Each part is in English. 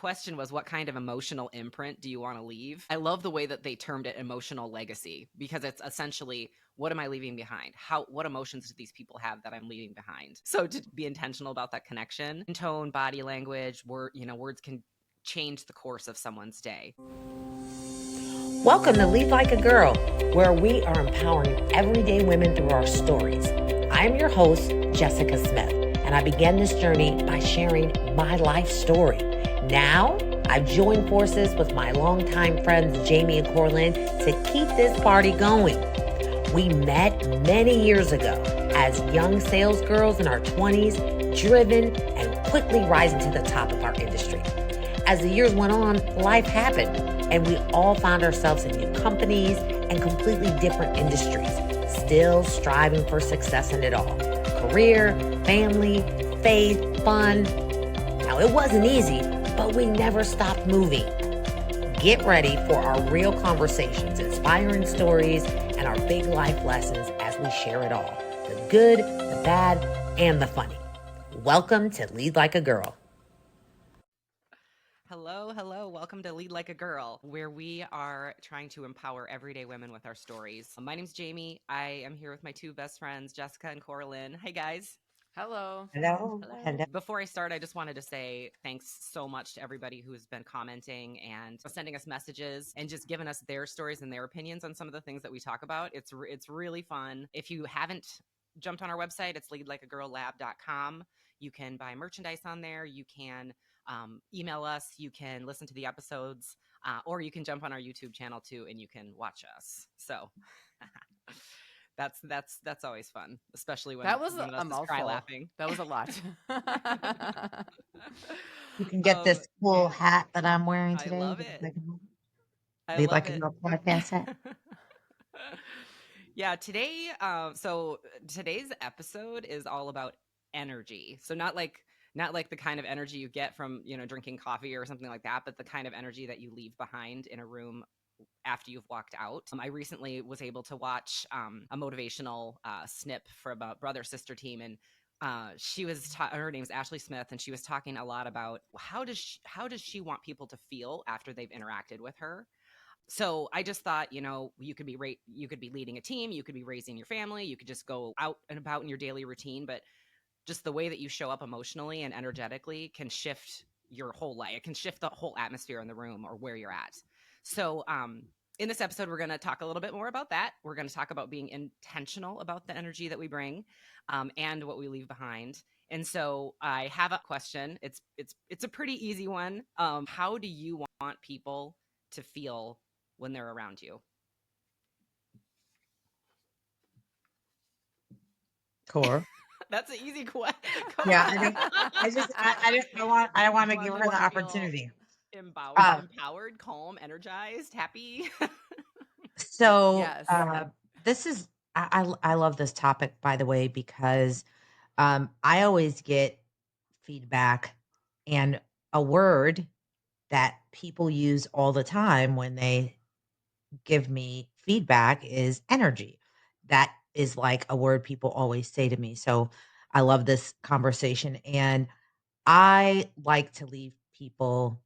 question was, what kind of emotional imprint do you want to leave? I love the way that they termed it emotional legacy, because it's essentially, what am I leaving behind? What emotions do these people have that I'm leaving behind? So to be intentional about that connection, tone, body language, words can change the course of someone's day. Welcome to Lead Like a Girl, where we are empowering everyday women through our stories. I'm your host, Jessica Smith, and I began this journey by sharing my life story. Now, I've joined forces with my longtime friends, Jamie and Corlin, to keep this party going. We met many years ago as young sales girls in our 20s, driven and quickly rising to the top of our industry. As the years went on, life happened, and we all found ourselves in new companies and completely different industries, still striving for success in it all. Career, family, faith, fun. Now, it wasn't easy, but we never stopped moving. Get ready for our real conversations, inspiring stories, and our big life lessons as we share it all. The good, the bad, and the funny. Welcome to Lead Like a Girl. Hello, hello. Welcome to Lead Like a Girl, where we are trying to empower everyday women with our stories. My name's Jamie. I am here with my two best friends, Jessica and Coralyn. Hi, guys. Hello. Hello. Hello. Before I start, I just wanted to say thanks so much to everybody who's been commenting and sending us messages and just giving us their stories and their opinions on some of the things that we talk about. It's really fun. If you haven't jumped on our website, it's leadlikeagirllab.com. You can buy merchandise on there. You can email us. You can listen to the episodes, or you can jump on our YouTube channel too, and you can watch us. So that's always fun, especially when That was one of a us is cry mouthful. laughing. That was a lot. You can get this cool hat that I'm wearing I today. love it. I Lead love Like a it. Girl podcast hat. Yeah, today, so today's episode is all about energy. So not like the kind of energy you get from, drinking coffee or something like that, but the kind of energy that you leave behind in a room after you've walked out. I recently was able to watch a motivational snip from a brother sister team, and she was her name's Ashley Smith, and she was talking a lot about how does she want people to feel after they've interacted with her. So I just thought, you could be you could be leading a team, you could be raising your family, you could just go out and about in your daily routine, but just the way that you show up emotionally and energetically can shift your whole life. It can shift the whole atmosphere in the room or where you're at. So, in this episode, we're going to talk a little bit more about that. We're going to talk about being intentional about the energy that we bring, and what we leave behind. And so, I have a question. It's a pretty easy one. How do you want people to feel when they're around you? Core. That's an easy question. Yeah, I want to give her the opportunity. Empowered, calm, energized, happy. So Yes. this is I love this topic, by the way, because I always get feedback, and a word that people use all the time when they give me feedback is energy. That is like a word people always say to me. So I love this conversation, and I like to leave people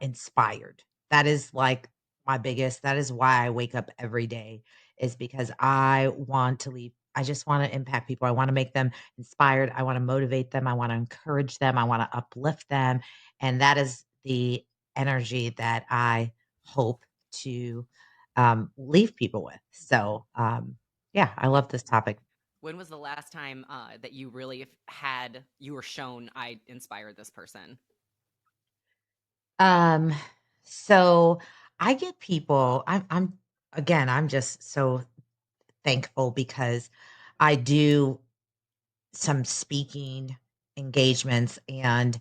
inspired. That is like my biggest, that is why I wake up every day, is because I just want to impact people. I want to make them inspired. I want to motivate them. I want to encourage them. I want to uplift them. And that is the energy that I hope to leave people with. So, yeah, I love this topic. When was the last time that you really you were shown, I inspired this person? Um, so I get people, I'm again, I'm just so thankful because I do some speaking engagements, and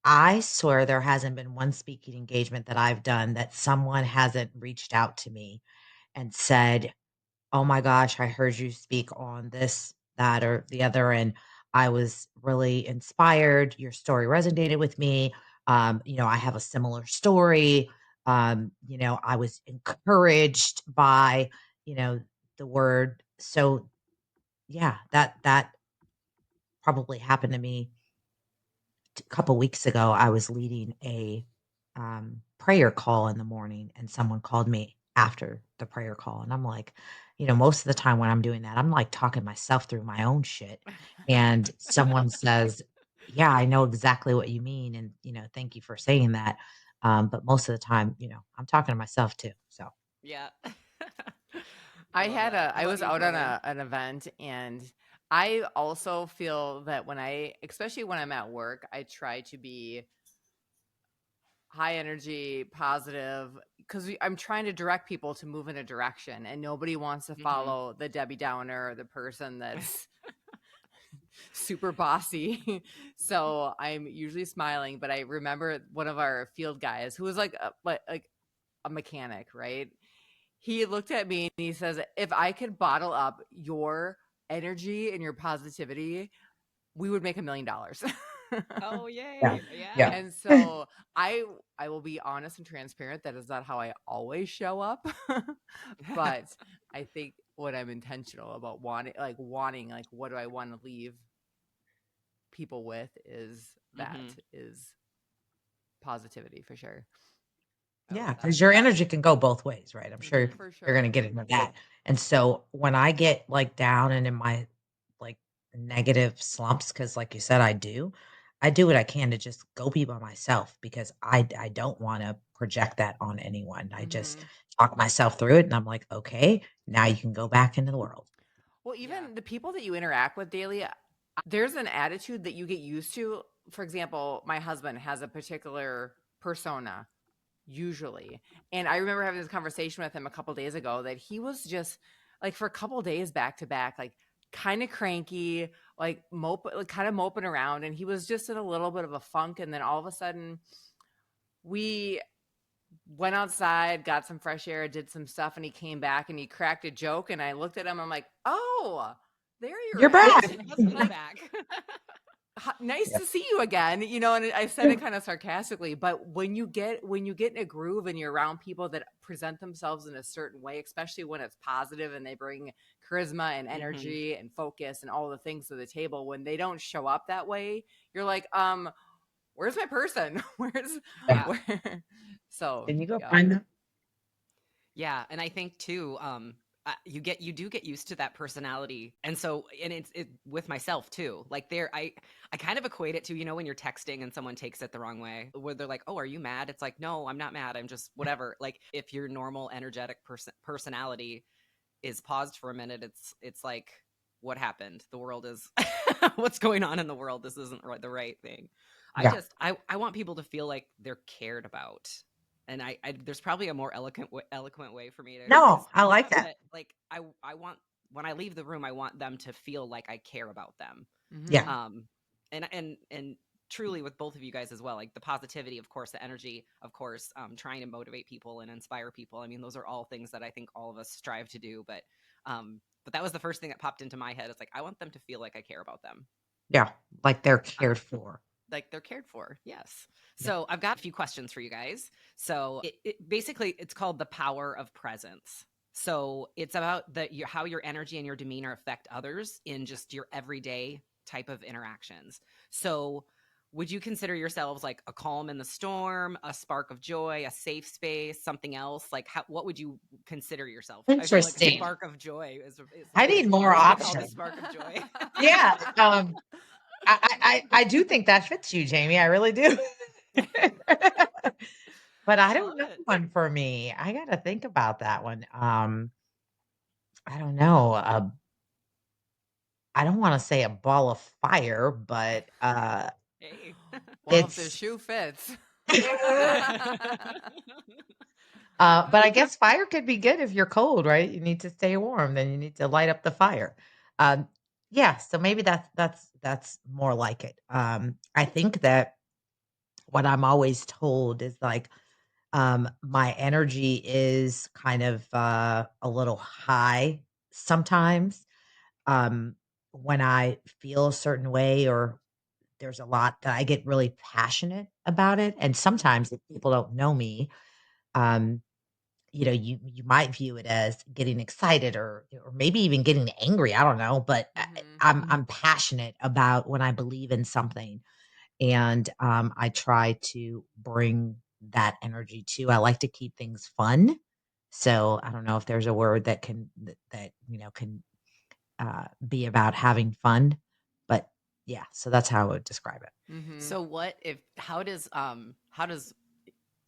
I swear there hasn't been one speaking engagement that I've done that someone hasn't reached out to me and said, "Oh my gosh, I heard you speak on this, that, or the other, and I was really inspired. Your story resonated with me. I have a similar story. I was encouraged by, you know, the word." So yeah, that probably happened to me a couple weeks ago, I was leading a prayer call in the morning, and someone called me after the prayer call. And I'm like, most of the time when I'm doing that, I'm like talking myself through my own shit. And someone says, "Yeah, I know exactly what you mean. And, thank you for saying that." But most of the time, I'm talking to myself too. So, Yeah. I I love had that. a How I about was you, out on Chloe? an event, and I also feel that especially when I'm at work, I try to be high energy, positive, because I'm trying to direct people to move in a direction, and nobody wants to Hmm. follow the Debbie Downer or the person that's super bossy. So I'm usually smiling, but I remember one of our field guys who was like a mechanic, right? He looked at me and he says, "If I could bottle up your energy and your positivity, we would make $1 million." Oh, yeah. yay. Yeah. Yeah. And so I I will be honest and transparent. That is not how I always show up. But I think when I'm intentional about wanting, like, what do I want to leave people with, is that Hmm. is positivity for sure. I Yeah, love that. because your energy can go both ways, right? I'm sure Hmm. For you're gonna sure. get into that. And so when I get, like, down and in my, like, negative slumps, because like you said, I do what I can to just go be by myself because I don't wanna project that on anyone. I just Mhm. talk myself through it, and I'm like, "Okay, now you can go back into the world." Well, Yeah. even the people that you interact with daily, there's an attitude that you get used to. For example, my husband has a particular persona usually. And I remember having this conversation with him a couple days ago that he was just like, for a couple days back to back, like kind of cranky, like kind of moping around, and he was just in a little bit of a funk. And then all of a sudden, we went outside, got some fresh air, did some stuff, and he came back and he cracked a joke. And I looked at him, I'm like, "Oh, there you're You're Yeah. at." back. Your husband's Like, back. nice Yeah. to see you again, and I said it kind of sarcastically. But when you get in a groove and you're around people that present themselves in a certain way, especially when it's positive and they bring charisma and Hmm. energy and focus and all the things to the table, when they don't show up that way, you're like, where's my person? where's Yeah. Yeah. where So Can you go yeah. find them? Yeah, and I think too, you do get used to that personality, and so and it with myself too. Like I kind of equate it to when you're texting and someone takes it the wrong way, where they're like, "Oh, are you mad?" It's like, "No, I'm not mad. I'm just whatever." Like if your normal energetic personality is paused for a minute, it's like, "What happened? The world is what's going on in the world? This isn't the right thing." Yeah. I want people to feel like they're cared about, and I there's probably a more eloquent way for me to No, I say like that, that. but like I want when I leave the room, I want them to feel like I care about them. Yeah. Hmm. Um, and truly with both of you guys as well, like the positivity, of course, the energy, of course, trying to motivate people and inspire people. I mean, those are all things that I think all of us strive to do. But that was the first thing that popped into my head. It's like I want them to feel like I care about them. Yeah. Like they're Uh, cared for. like they're cared for. Yes. Yeah. So I've got a few questions for you guys. So basically it's called the power of presence. So it's about how your energy and your demeanor affect others in just your everyday type of interactions. So would you consider yourselves like a calm in the storm, a spark of joy, a safe space, something else? Like what would you consider yourself? I feel like a Interesting. spark of joy is I need more I should be called a options. spark of joy. Yeah. I do think that fits you, Jamie. I really do. But I I don't love know it. one for me. I gotta think about that one. I don't know. I don't want to say a ball of fire, but Hey. Well, if the it's shoe fits. but I guess fire could be good if you're cold, right? You need to stay warm, then you need to light up the fire. Um, yeah, so maybe that's more like it. I think that what I'm always told is like my energy is kind of a little high sometimes. Um, when I feel a certain way or there's a lot that I get really passionate about it. And sometimes if people don't know me, um, you might view it as getting excited or maybe even getting angry. I don't know, but Hmm. I'm passionate about when I believe in something. And I try to bring that energy too. I like to keep things fun. So I don't know if there's a word that can be about having fun, but yeah. So that's how I would describe it. Mm-hmm. So what if how does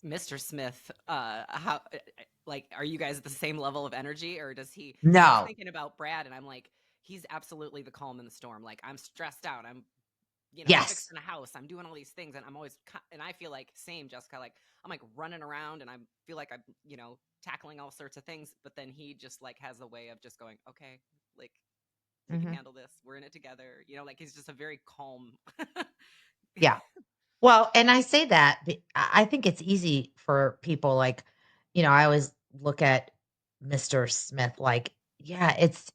Mr. Smith how like are you guys at the same level of energy, or does he, cuz I was No. thinking about Brad and I'm like he's absolutely the calm in the storm. Like I'm stressed out. I'm Yes. fixing a house. I'm doing all these things and I'm always and I feel like same Jessica, like I'm like running around and I feel like I'm, tackling all sorts of things, but then he just like has a way of just going, "Okay, like we can Hmm. handle this. We're in it together." Like he's just a very calm. Yeah. Well, and I say that I think it's easy for people like, I always look at Mr. Smith like, yeah, it's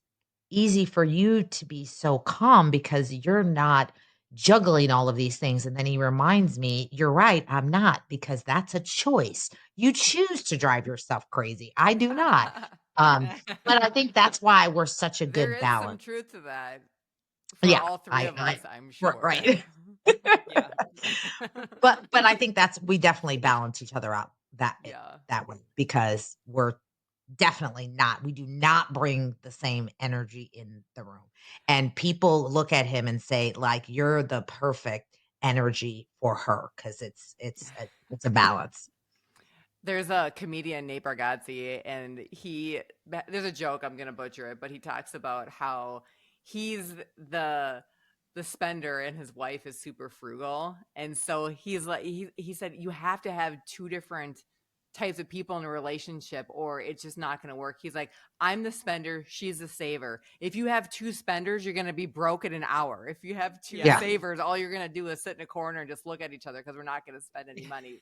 easy for you to be so calm because you're not juggling all of these things. And then he reminds me, you're right, I'm not, because that's a choice. You choose to drive yourself crazy. I do not. Um, but I think that's why we're such a There good is some balance. truth to that for Yeah, all three of us, I'm sure. right. Yeah. But I think that's we definitely balance each other out Yeah. that way because we're definitely not. We do not bring the same energy in the room. And people look at him and say, like, you're the perfect energy for her because it's a balance. There's a comedian, Nate Bargatze, and there's a joke, I'm gonna butcher it, but he talks about how he's the spender and his wife is super frugal. And so he's like he said you have to have two different types of people in a relationship or it's just not going to work. He's like, I'm the spender, she's the saver. If you have two spenders, you're going to be broke in an hour. If you have two Yeah. savers, all you're going to do is sit in a corner and just look at each other because we're not going to spend any money.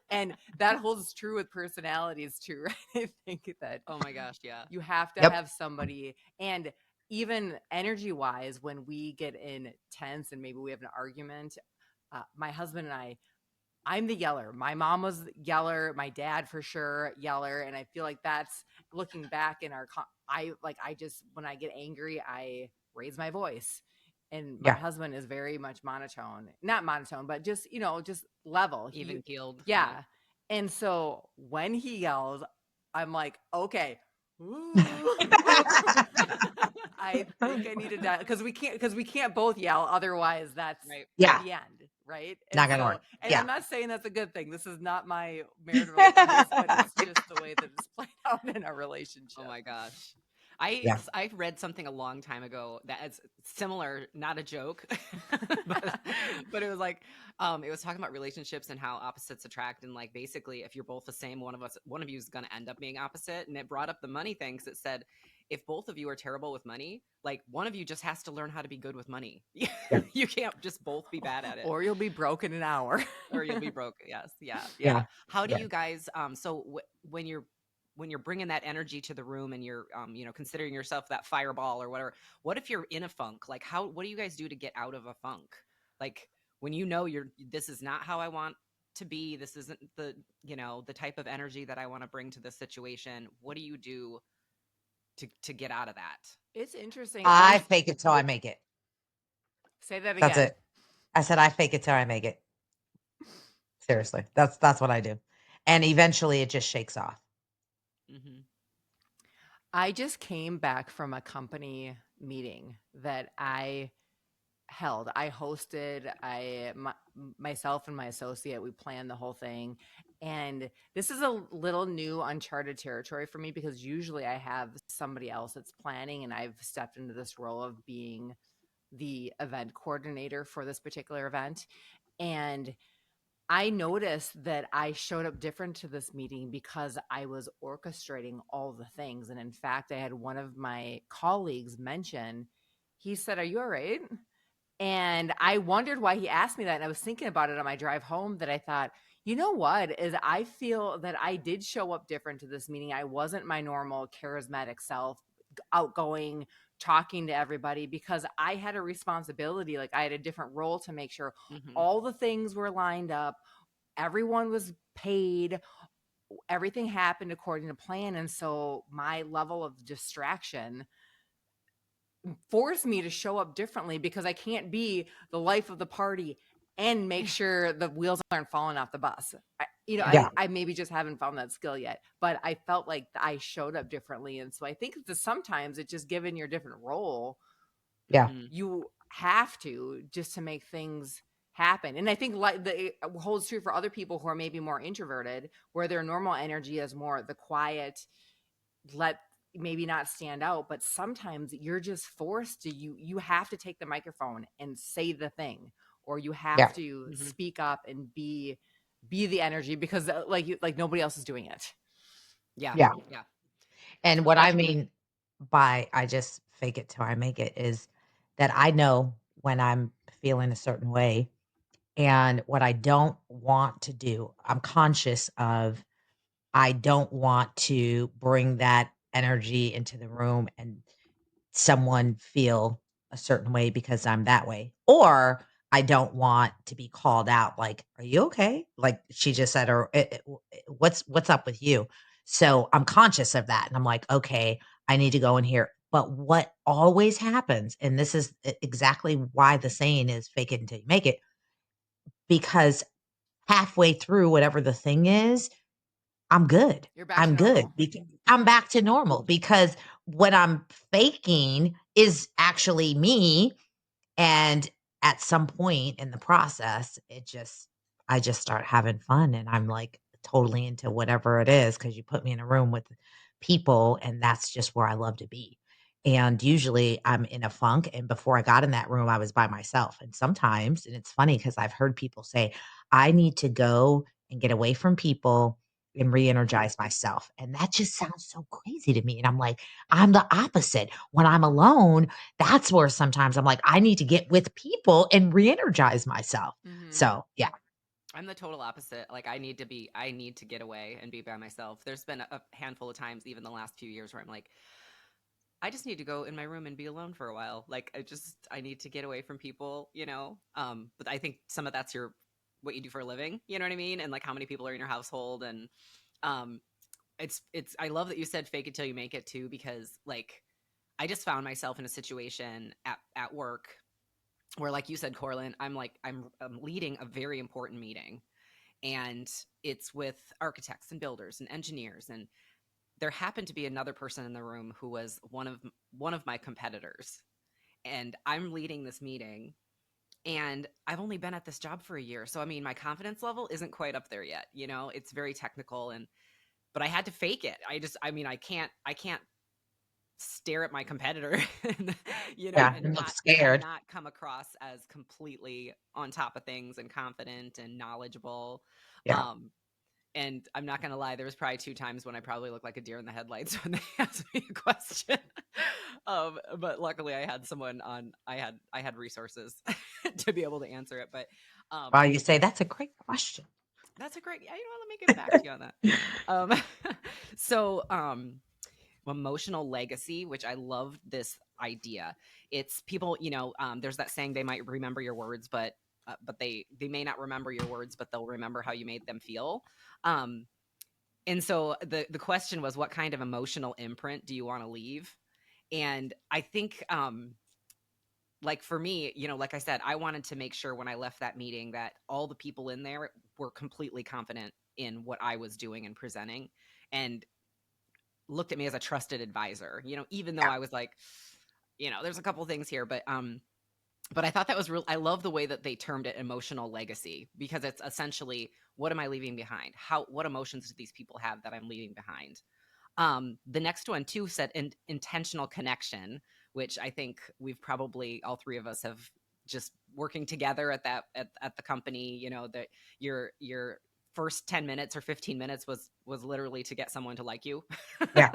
And that holds true with personalities too, right? I think that Oh my gosh, yeah. you have to Yep. have somebody, and even energy wise, when we get intense and maybe we have an argument, my husband and I'm the yeller. My mom was yeller, my dad for sure yeller, and I feel like that's looking back in I just when I get angry, I raise my voice. And my Yeah. husband is very much monotone. Not monotone, but just, just level. Even keeled. Yeah. Yeah. And so when he yells, I'm like, "Okay. Ooh." I think I need to die because we can't both yell. Otherwise, that's Right. Yeah. the end, right? And Not gonna so, work. and I'm Yeah. not saying that's a good thing. This is not my marital advice, but it's just the way that it's played out in our Oh relationship. my gosh. I Yeah. I read something a long time ago that is similar, not a joke, but but it was like it was talking about relationships and how opposites attract, and like basically if you're both the same, one of you is going to end up being opposite. And it brought up the money thing because it said if both of you are terrible with money, like one of you just has to learn how to be good with money. Yeah. You can't just both be bad at it, Or you'll be broke in an hour. or you'll be broke. Yes, yeah, Yeah. yeah. How do Yeah. you guys when you're bringing that energy to the room and you're considering yourself that fireball or whatever, what if you're in a funk? Like what do you guys do to get out of a funk? Like when you're this is not how I want to be, this isn't the type of energy that I want to bring to this situation. What do you do to get out of that? It's interesting. I fake it till I make it. Say that That's again. it. I said I fake it till I make it. Seriously. That's what I do. And eventually it just shakes off. Hmm. I just came back from a company meeting that I held. I hosted. Myself and my associate, we planned the whole thing, and this is a little new, uncharted territory for me because usually I have somebody else that's planning, and I've stepped into this role of being the event coordinator for this particular event, and I noticed that I showed up different to this meeting because I was orchestrating all the things. And in fact, I had one of my colleagues mention, he said, "Are you all right?" And I wondered why he asked me that. And I was thinking about it on my drive home that I thought, you know what, is I feel that I did show up different to this meeting. I wasn't my normal charismatic self, outgoing, talking to everybody because I had a responsibility. Like I had a different role to make sure Hmm. all the things were lined up, everyone was paid, everything happened according to plan. And so my level of distraction forced me to show up differently because I can't be the life of the party and make sure the wheels aren't falling off the bus. Yeah. I maybe just haven't found that skill yet, but I felt like I showed up differently. And so I think that sometimes it's just given your different role, Yeah. Mhm. you have to just to make things happen. And I think like it holds true for other people who are maybe more introverted, where their normal energy is more the quiet, let maybe not stand out, but sometimes you're just forced to you have to take the microphone and say the thing, or you have Yeah. to Mhm. speak up and be the energy because like nobody else is doing it. Yeah. Yeah. Yeah. And what I That's mean by I just fake it till I make it is that I know when I'm feeling a certain way and what I don't want to do, I'm conscious of I don't want to bring that energy into the room and someone feel a certain way because I'm that way. Or I don't want to be called out like, "Are you okay?" Like she just said, or "What's up with you?" So I'm conscious of that, and I'm like, "Okay, I need to go in here." But what always happens, and this is exactly why the saying is "fake it until you make it," because halfway through whatever the thing is, I'm good. You're back to I'm good. normal. I'm back to normal because what I'm faking is actually me, and at some point in the process, I just start having fun and I'm like totally into whatever it is because you put me in a room with people and that's just where I love to be. And usually I'm in a funk. And before I got in that room, I was by myself. And sometimes, and it's funny because I've heard people say, I need to go and get away from people and re energize myself. And that just sounds so crazy to me. And I'm like, I'm the opposite. When I'm alone, that's where sometimes I'm like, I need to get with people and re-energize myself. Hmm. So, yeah, I'm the total opposite. Like I need to get away and be by myself. There's been a handful of times even the last few years where I'm like I just need to go in my room and be alone for a while. Like I need to get away from people, you know. But I think some of that's your what you do for a living, you know what I mean? And like how many people are in your household and um it's I love that you said fake it till you make it too because like I just found myself in a situation at work where like you said Corlin, I'm leading a very important meeting and it's with architects and builders and engineers and there happened to be another person in the room who was one of my competitors and I'm leading this meeting and I've only been at this job for a year so I mean my confidence level isn't quite up there yet, you know, it's very technical and but I had to fake it. I mean I can't stare at my competitor and you know yeah, and look and scared. not come across as completely on top of things and confident and knowledgeable. Yeah. um and I'm not gonna lie, there was probably two times when I probably looked like a deer in the headlights when they asked me a question. But luckily I had resources to be able to answer it. But While um, you say that's a great question. that's a great, yeah, you know, let me get back to you on that. So emotional legacy, which I love this idea. It's people, you know, there's that saying they might remember your words, but they may not remember your words, but they'll remember how you made them feel. Um, and so the question was, what kind of emotional imprint do you want to leave? And I think like for me, you know, like I said, I wanted to make sure when I left that meeting that all the people in there were completely confident in what I was doing and presenting and looked at me as a trusted advisor, you know, even though Yeah, I was like, you know, there's a couple things here, but I thought that was real. I love the way that they termed it emotional legacy because it's essentially what am I leaving behind? What emotions do these people have that I'm leaving behind? The next one too said intentional connection, which I think we've probably all three of us have just working together at at the company. You know that your first 10 minutes or 15 minutes was literally to get someone to like you. yeah,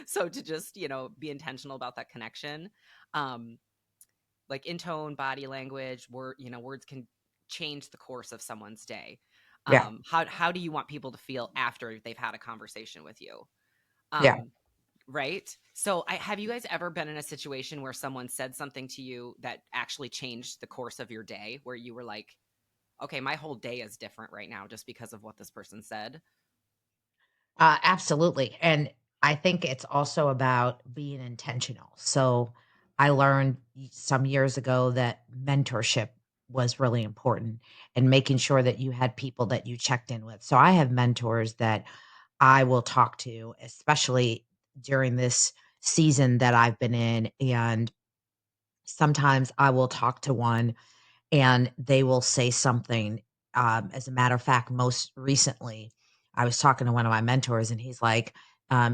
So to just you know be intentional about that connection. Um, like in tone, body language, words can change the course of someone's day. yeah, How do you want people to feel after they've had a conversation with you? yeah. Um, right. So have you guys ever been in a situation where someone said something to you that actually changed the course of your day where you were like, okay, my whole day is different right now just because of what this person said? Absolutely. And I think it's also about being intentional. So I learned some years ago that mentorship was really important, and making sure that you had people that you checked in with. So I have mentors that I will talk to, especially during this season that I've been in. And sometimes I will talk to one and they will say something. As a matter of fact, most recently, I was talking to one of my mentors, and he's like,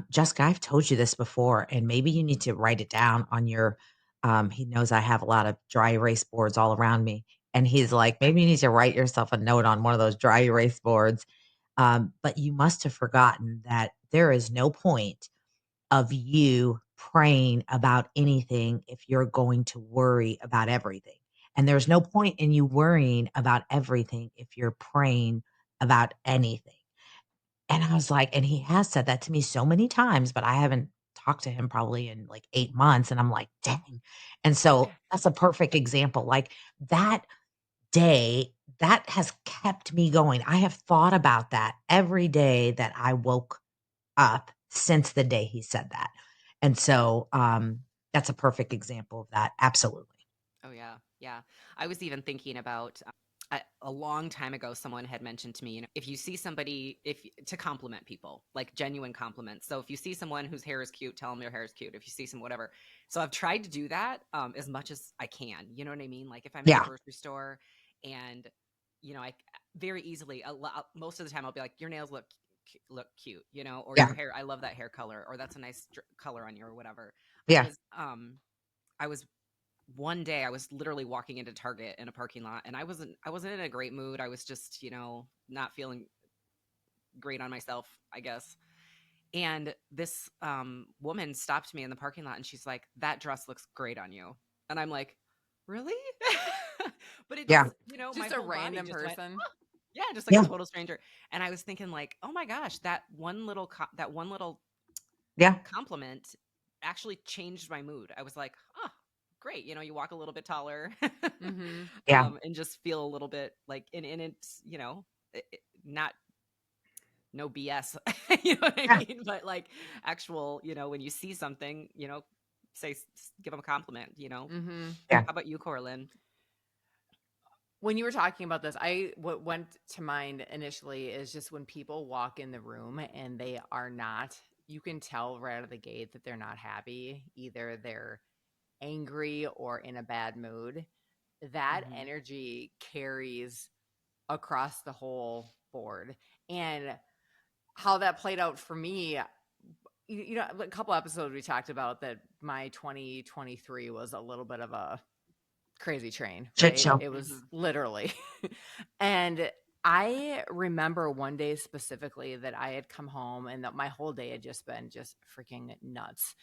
Jessica, I've told you this before, and maybe you need to write it down on your. He knows I have a lot of dry erase boards all around me. And he's like, maybe you need to write yourself a note on one of those dry erase boards. But you must have forgotten that there is no point of you praying about anything if you're going to worry about everything. And there's no point in you worrying about everything if you're praying about anything. And I was like, and he has said that to me so many times, but I haven't talked to him probably in like 8 months. And I'm like, dang. And so that's a perfect example. Like that day, that has kept me going. I have thought about that every day that I woke up since the day he said that. And so, that's a perfect example of that. Absolutely. Oh yeah, yeah. I was even thinking about a long time ago. Someone had mentioned to me, if you see somebody, if to compliment people, like genuine compliments. So if you see someone whose hair is cute, tell them their hair is cute. If you see some whatever. So I've tried to do that as much as I can. You know what I mean? Like if I'm in the Yeah. grocery store, and I very easily most of the time I'll be like, your nails look cute, or Yeah. your hair. I love that hair color, or that's a nice color on you, or whatever. I Yeah. was I was one day I was literally walking into Target in a parking lot, and I wasn't in a great mood. I was just, not feeling great on myself, I guess. And this woman stopped me in the parking lot, and she's like, "That dress looks great on you." And I'm like, "Really?" But it just, Yeah. my Just a whole body random just went, person. yeah, just like a Yeah. total stranger. And I was thinking like, "Oh my gosh, that one little Yeah. compliment actually changed my mood." I was like, "Oh, great." You walk a little bit taller, Mm-hmm. Yeah. and just feel a little bit like, and it's, not no BS, you know what I Yeah. mean? But like actual, when you see something, give them a compliment. Mm-hmm. Yeah. How about you, Corlin? When you were talking about this, what went to mind initially is just when people walk in the room and they are not, you can tell right out of the gate that they're not happy. Either they're angry or in a bad mood. That Mm-hmm. energy carries across the whole board. And how that played out for me, a couple episodes we talked about that my 2023 was a little bit of a crazy train, Shit right? show. It was Mm-hmm. literally. And I remember one day specifically that I had come home and that my whole day had just been just freaking nuts,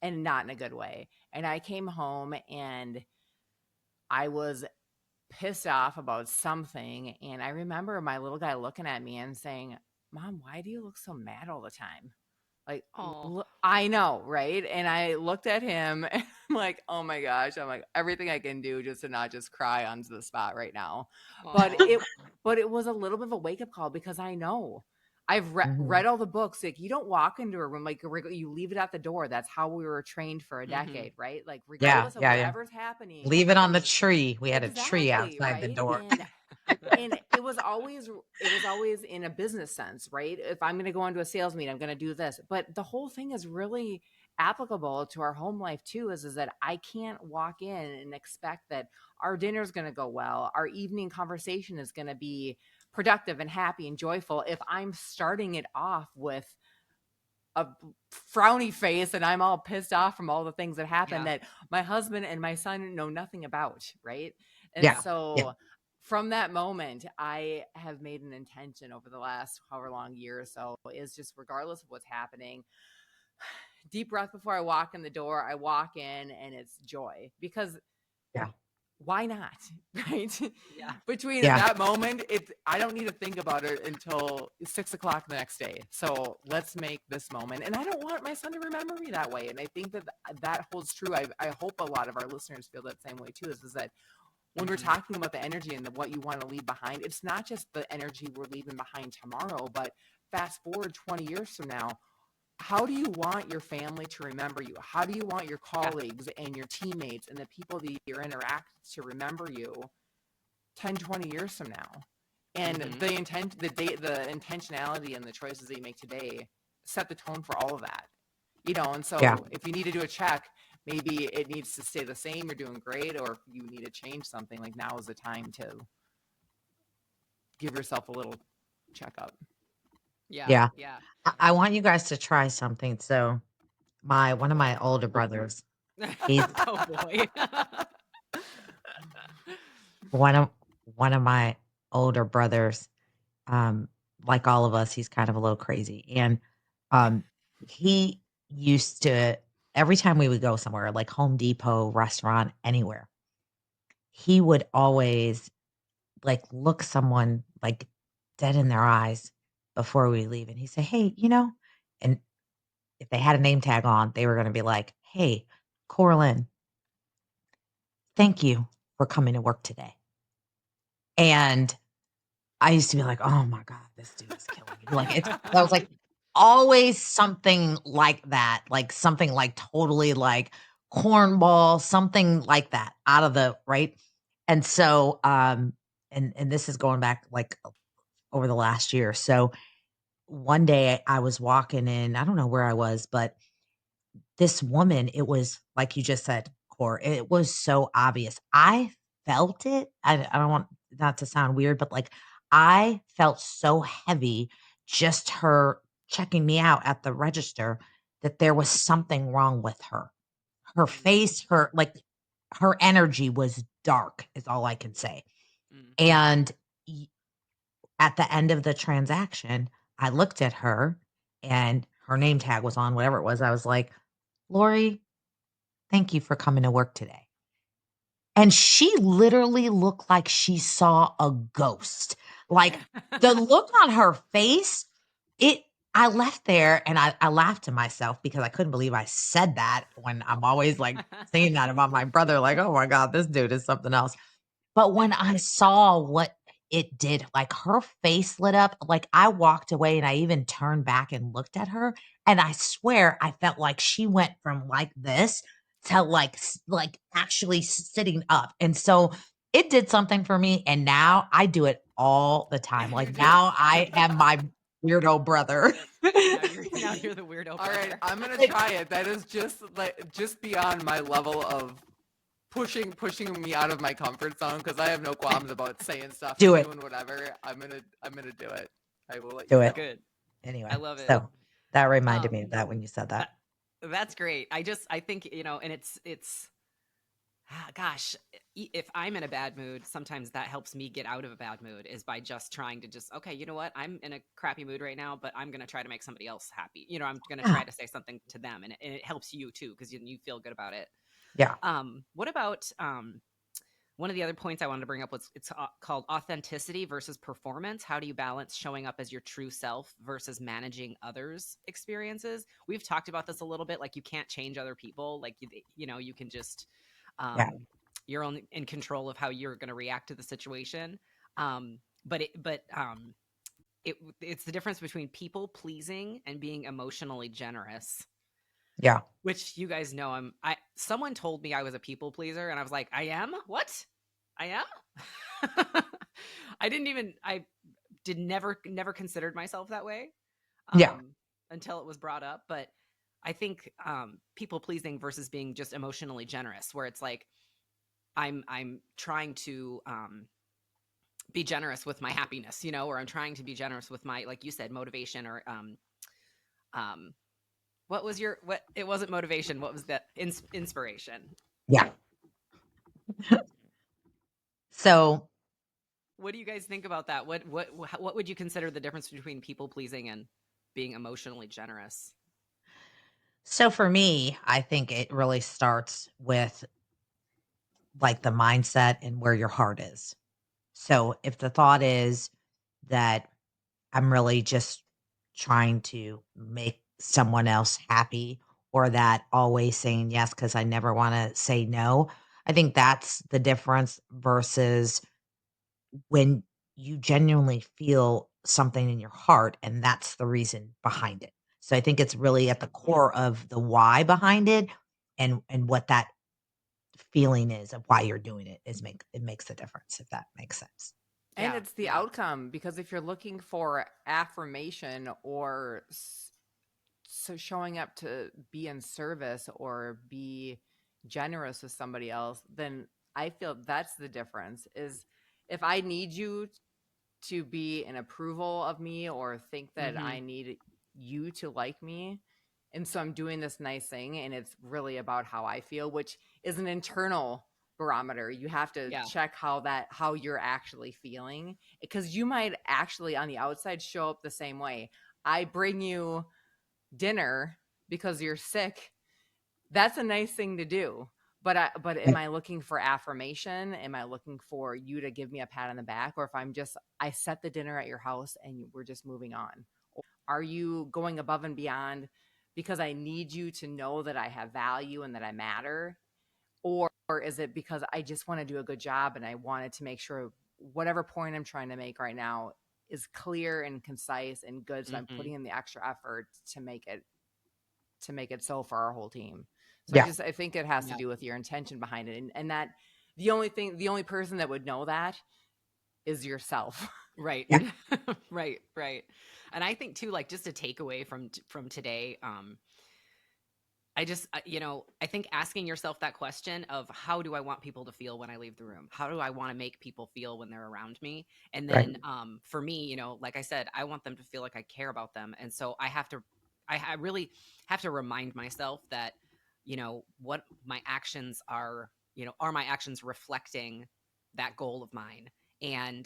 and not in a good way. And I came home and I was pissed off about something. And I remember my little guy looking at me and saying, "Mom, why do you look so mad all the time?" Like, Oh. I know, right? And I looked at him and I'm like, oh my gosh. I'm like, everything I can do just to not just cry on the spot right now. But Oh. it was a little bit of a wake up call, because I know I've Mhm. read all the books. Like, you don't walk into a room, like you leave it at the door. That's how we were trained for a Mm-hmm. decade, right? Like, Yeah. regardless of Yeah. Yeah. whatever's happening, Leave it on the tree. We had a tree exactly, outside the right? door. And it was always in a business sense, right? If I'm going to go into a sales meeting, I'm going to do this. But the whole thing is really applicable to our home life too, is that I can't walk in and expect that our dinner's going to go well, our evening conversation is going to be productive and happy and joyful, if I'm starting it off with a frowny face and I'm all pissed off from all the things that happen Yeah. that my husband and my son know nothing about, right? And Yeah. Yeah. Yeah. so from that moment, I have made an intention over the last however long year or so, is just regardless of what's happening, deep breath before I walk in the door. I walk in and it's joy, because Yeah. why not? Right? Yeah. Between Yeah. that moment, I don't need to think about it until 6 o'clock the next day. So let's make this moment. And I don't want my son to remember me that way. And I think that holds true. I hope a lot of our listeners feel that same way too, is that when we're Mm-hmm. talking about the energy and what you want to leave behind, it's not just the energy we're leaving behind tomorrow, but fast forward 20 years from now, how do you want your family to remember you? How do you want your Yeah. colleagues and your teammates and the people that you interact to remember you? 10, 20 years from now. And Mm-hmm. the intentionality and the choices that you make today set the tone for all of that. And Yeah. so if you need to do a check, maybe it needs to stay the same, you're doing great, or if you need to change something, like now is the time to give yourself a little checkup. Yeah. Yeah. Yeah. I want you guys to try something. So one of my older brothers, he's Oh boy. one of one of my older brothers, um, like all of us, he's kind of a little crazy. And um he used to every time we would go somewhere, like Home Depot, restaurant, anywhere, he would always like look someone like dead in their eyes before we leave. And he'd say, "Hey, and if they had a name tag on, they were gonna be like, "Hey, Corlin, thank you for coming to work today." And I used to be like, "Oh my god, this dude is killing me." Like, I was like, always something like that, like something like totally like cornball, something like that out of the right. And so, and this is going back like over the last year. So one day I was walking in, I don't know where I was, but this woman, it was like you just said, Core, it was so obvious. I felt it. I don't want not to sound weird, but like I felt so heavy just her checking me out at the register that there was something wrong with her. Her face, her energy was dark, is all I can say. Mm. And at the end of the transaction, I looked at her and her name tag was on, whatever it was. I was like, Lori, thank you for coming to work today. And she literally looked like she saw a ghost. Like the look on her face, it I left there and I laughed to myself because I couldn't believe I said that when I'm always like saying that about my brother, like, oh my God, this dude is something else. But when I saw what it did, like her face lit up, like I walked away and I even turned back and looked at her. And I swear I felt like she went from like this to like, like actually sitting up. And so it did something for me. And now I do it all the time. You Like do it now all I the am time. my weirdo brother. Now you're the weirdo All right, brother. I'm gonna Like, try it. That is just beyond my level of pushing me out of my comfort zone, because I have no qualms about saying stuff do and it. doing whatever. I'm gonna do it. I will let you Do know. it. Good. I Anyway, love it. so that reminded me Um of that when you said that that. that's great. I think, and it's gosh, if I'm in a bad mood, sometimes that helps me get out of a bad mood is by just trying to just, okay, you know what? I'm in a crappy mood right now, but I'm going to try to make somebody else happy. I'm going to Yeah. try to say something to them, and it helps you too because you feel good about it. Yeah. What about one of the other points I wanted to bring up was it's called authenticity versus performance. How do you balance showing up as your true self versus managing others' experiences? We've talked about this a little bit. Like you can't change other people. Like you can just Yeah. you're only in control of how you're going to react to the situation. But it's the difference between people pleasing and being emotionally generous, Yeah. which you guys know. I someone told me I was a people pleaser, and I was like, I am? What? I am? I did never considered myself that way Yeah. um until it was brought up. But I think people pleasing versus being just emotionally generous, where it's like I'm trying to be generous with my happiness, or I'm trying to be generous with my, like you said, motivation, or um what it wasn't motivation, what was that, inspiration. Yeah. So, What do you guys think about that? What would you consider the difference between people pleasing and being emotionally generous? so for me, I think it really starts with like the mindset and where your heart is. So if the thought is that I'm really just trying to make someone else happy, or that always saying yes because I never want to say no, I think that's the difference versus when you genuinely feel something in your heart and that's the reason behind it. So I think it's really at the core of the why behind it and what that feeling is of why you're doing it it makes a difference, if that makes sense. And Yeah. it's the Yeah. outcome, because if you're looking for affirmation or so showing up to be in service or be generous with somebody else, then I feel that's the difference. Is if I need you to be an approval of me or think that Mm-hmm. I need you to like me, and so I'm doing this nice thing and it's really about how I feel, which is an internal barometer. You have to Yeah. check how you're actually feeling, because you might actually on the outside show up the same way. I bring you dinner because you're sick. That's a nice thing to do. But am Right. I looking for affirmation? Am I looking for you to give me a pat on the back? Or if I set the dinner at your house and we're just moving on? Are you going above and beyond because I need you to know that I have value and that I matter? Or is it because I just want to do a good job and I wanted to make sure whatever point I'm trying to make right now is clear and concise and good, so I'm Mm-hmm. putting in the extra effort to make it so for our whole team. So Yeah. I think it has to Yeah. do with your intention behind it, and that the only person that would know that is yourself. Right. Yeah. Right. Right. And I think too, like just a takeaway from today, I just, I think asking yourself that question of how do I want people to feel when I leave the room? How do I want to make people feel when they're around me? And Right. then, for me, like I said, I want them to feel like I care about them. And so I really have to remind myself that, what my actions are my actions reflecting that goal of mine? And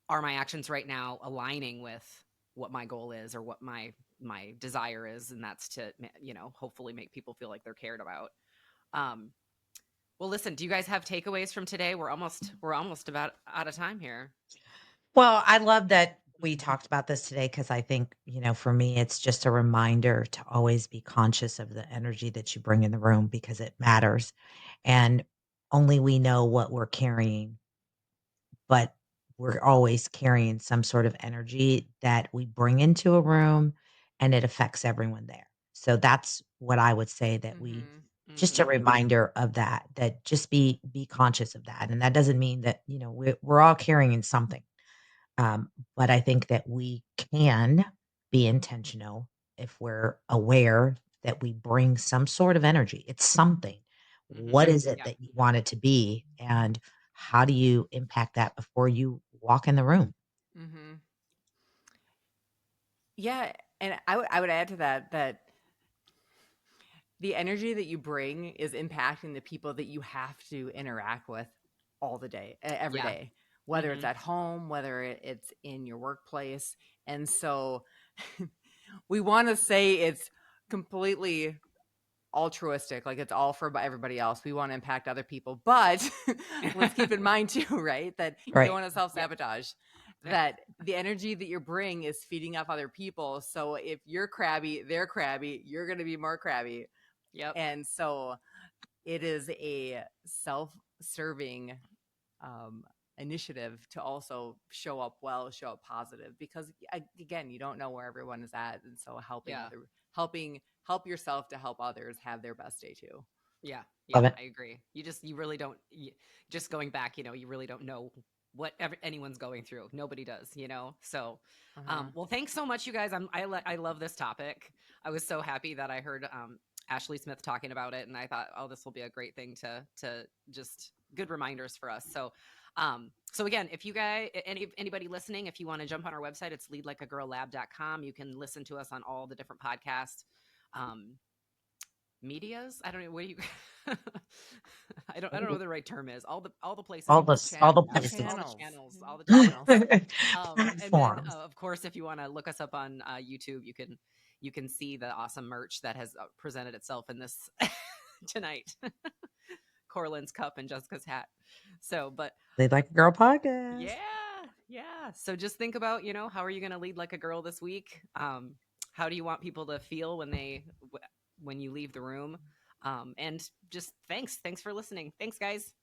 are my actions right now aligning with what my goal is or what my desire is, and that's to hopefully make people feel like they're cared about. um well, listen, do you guys have takeaways from today? We're almost about out of time here. Well, I love that we talked about this today because I think, for me, it's just a reminder to always be conscious of the energy that you bring in the room because it matters. And only we know what we're carrying, but we're always carrying some sort of energy that we bring into a room and it affects everyone there. So that's what I would say that we Mm-hmm. just a Mm-hmm. reminder of that just be conscious of that. And that doesn't mean that, we're all carrying something. But I think that we can be intentional if we're aware that we bring some sort of energy. It's something. Mm-hmm. What is it Yeah. that you want it to be? And how do you impact that before you walk in the room? Mm-hmm. Yeah, and I would add to that the energy that you bring is impacting the people that you have to interact with all the day, every Yeah. day, whether it's Mm-hmm. at home, whether it's in your workplace. And so we want to say it's completely altruistic, like it's all for everybody else. We want to impact other people, but let's keep in mind too, right, that you don't Right. want to self Yep. sabotage. That the energy that you bring is feeding off other people. So if you're crabby, they're crabby. You're going to be more crabby, Yep. and so it is a self-serving um, initiative to also show up well, show up positive, because again, you don't know where everyone is at, and so Yeah. help yourself to help others have their best day too. Yeah, Love yeah, it. I agree. You really don't. Just going back, you really don't know what anyone's going through. Nobody does, So, Uh-huh. well, thanks so much, you guys. I love this topic. I was so happy that I heard Ashley Smith talking about it, and I thought, oh, this will be a great thing to just good reminders for us. So again, if you guys, anybody listening, if you want to jump on our website, it's leadlikeagirllab.com. You can listen to us on all the different podcasts. Um, Medias, I don't know what do you I don't know what the right term is. All the places All you the can s- all the listen. places. All the Channels. channels, all the channels. Channels. And then Platforms. of course, if you want to look us up on YouTube, you can see the awesome merch that has presented itself in this tonight. Corlin's cup and Jessica's hat. So, but Lead Like a Girl podcast. yeah, yeah. So just think about, how are you going to lead like a girl this week? How do you want people to feel when you leave the room? And just thanks for listening. Thanks, guys.